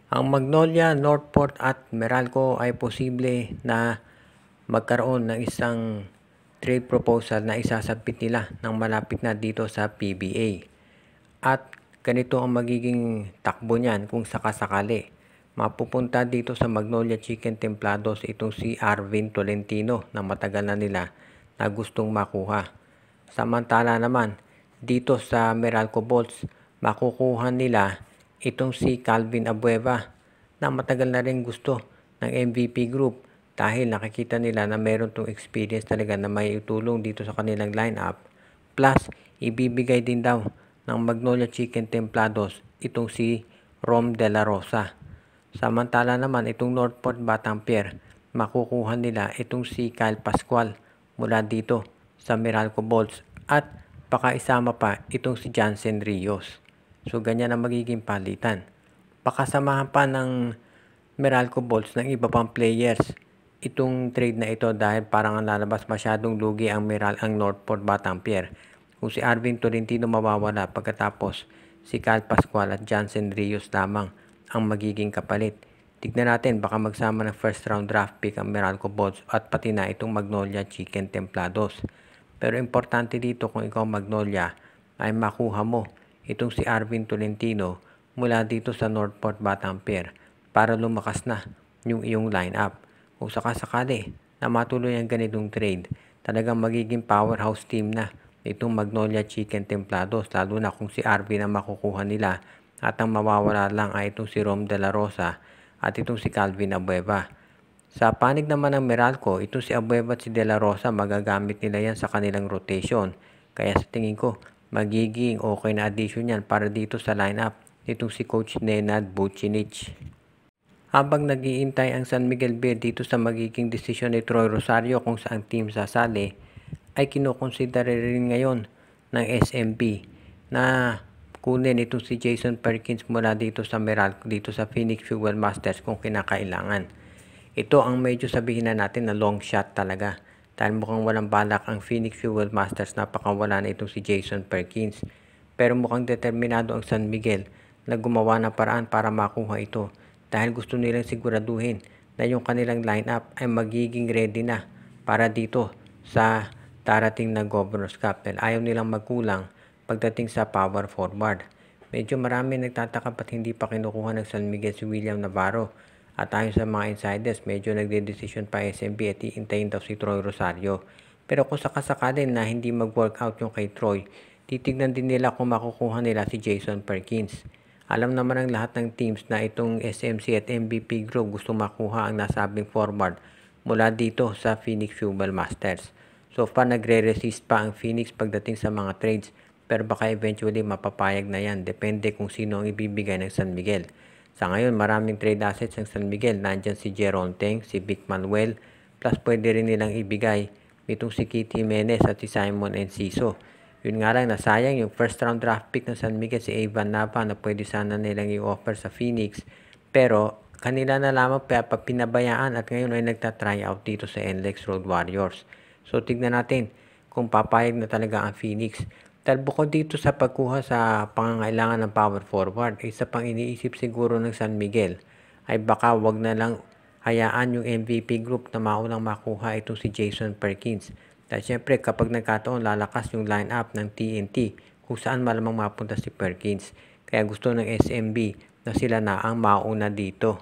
Ang Magnolia, Northport at Meralco ay posible na magkaroon ng isang trade proposal na isasabit nila ng malapit na dito sa PBA. At ganito ang magiging takbo niyan kung sakasakali. Mapupunta dito sa Magnolia Chicken Templados itong si Arvin Tolentino na matagal na nila na gustong makuha. Samantala naman, dito sa Meralco Bolts, makukuha nila itong si Calvin Abueva na matagal na rin gusto ng MVP Group dahil nakikita nila na meron tong experience talaga na may itulong dito sa kanilang lineup. Plus, ibibigay din daw ng Magnolia Chicken Templados itong si Rom De La Rosa. Samantala naman itong Northport Batanguer, makukuha nila itong si Kyle Pascual mula dito sa Meralco Bolts at baka isama pa itong si Jansen Rios. So ganyan ang magiging palitan. Pakasamahan pa ng Meralco Bolts ng iba pang players itong trade na ito dahil parang ang lalabas masyadong lugi ang Northport Batanguer. Kung si Arvin Tolentino mawawala pagkatapos si Kyle Pascual at Jansen Rios lamang ang magiging kapalit. Tignan natin baka magsama ng first round draft pick ang Meralco Bolts at pati na itong Magnolia Chicken Templados. Pero importante dito kung ikaw Magnolia ay makuha mo itong si Arvin Tolentino mula dito sa Northport Batanguer para lumakas na yung iyong lineup. Kung sakasakali na matuloy ang ganitong trade, talagang magiging powerhouse team na itong Magnolia Chicken Templados, lalo na kung si Arvin ang makukuha nila at ang mawawala lang ay itong si Rom De La Rosa at itong si Calvin Abueva. Sa panig naman ng Meralco, itong si Abueva at si De La Rosa magagamit nila yan sa kanilang rotation. Kaya sa tingin ko, magiging okay na addition yan para dito sa lineup nitong si Coach Nenad Vucinic. Habang nag-iintay ang San Miguel Beer dito sa magiging desisyon ni Troy Rosario kung saan team sasali, ay kinukonsidera rin ngayon ng SMB na kunin itong si Jason Perkins mula dito sa Meralco, dito sa Phoenix Fuel Masters kung kinakailangan. Ito ang medyo sabihin na natin na long shot talaga dahil mukhang walang balak ang Phoenix Fuel Masters, napakawala na itong si Jason Perkins. Pero mukhang determinado ang San Miguel na gumawa ng paraan para makuha ito dahil gusto nilang siguraduhin na yung kanilang lineup ay magiging ready na para dito sa darating na Governor's Cup. Dahil ayaw nilang magkulang pagdating sa power forward. Medyo marami nagtataka ba't hindi pa kinukuha ng San Miguel si William Navarro. At ayon sa mga insiders, medyo nagde-decision pa SMB at iintayin daw si Troy Rosario. Pero kung sakasakali na hindi mag-workout yung kay Troy, titignan din nila kung makukuha nila si Jason Perkins. Alam naman ng lahat ng teams na itong SMC at MVP Group gusto makuha ang nasabing forward mula dito sa Phoenix Fuel Masters. So far nagre-resist pa ang Phoenix pagdating sa mga trades, pero baka eventually mapapayag na yan. Depende kung sino ang ibibigay ng San Miguel. Sa ngayon maraming trade assets ng San Miguel. Nandyan si Jeron Teng, si Vic Manuel, plus pwede rin nilang ibigay itong si Keith Jimenez at si Simon Enciso. Yun nga lang, nasayang yung first round draft pick ng San Miguel, si Evan Nava, na pwede sana nilang i-offer sa Phoenix. Pero kanila na lamang pinabayaan at ngayon ay nagta-try out dito sa NLEX Road Warriors. So tignan natin kung papayag na talaga ang Phoenix. Dahil bukod dito sa pagkuha sa pangangailangan ng power forward, isa pang iniisip siguro ng San Miguel ay baka wag na lang hayaan yung MVP Group na maulang makuha itong si Jason Perkins. Dahil syempre kapag nagkataon lalakas yung lineup ng TNT kung saan malamang mapunta si Perkins. Kaya gusto ng SMB na sila na ang mauna dito.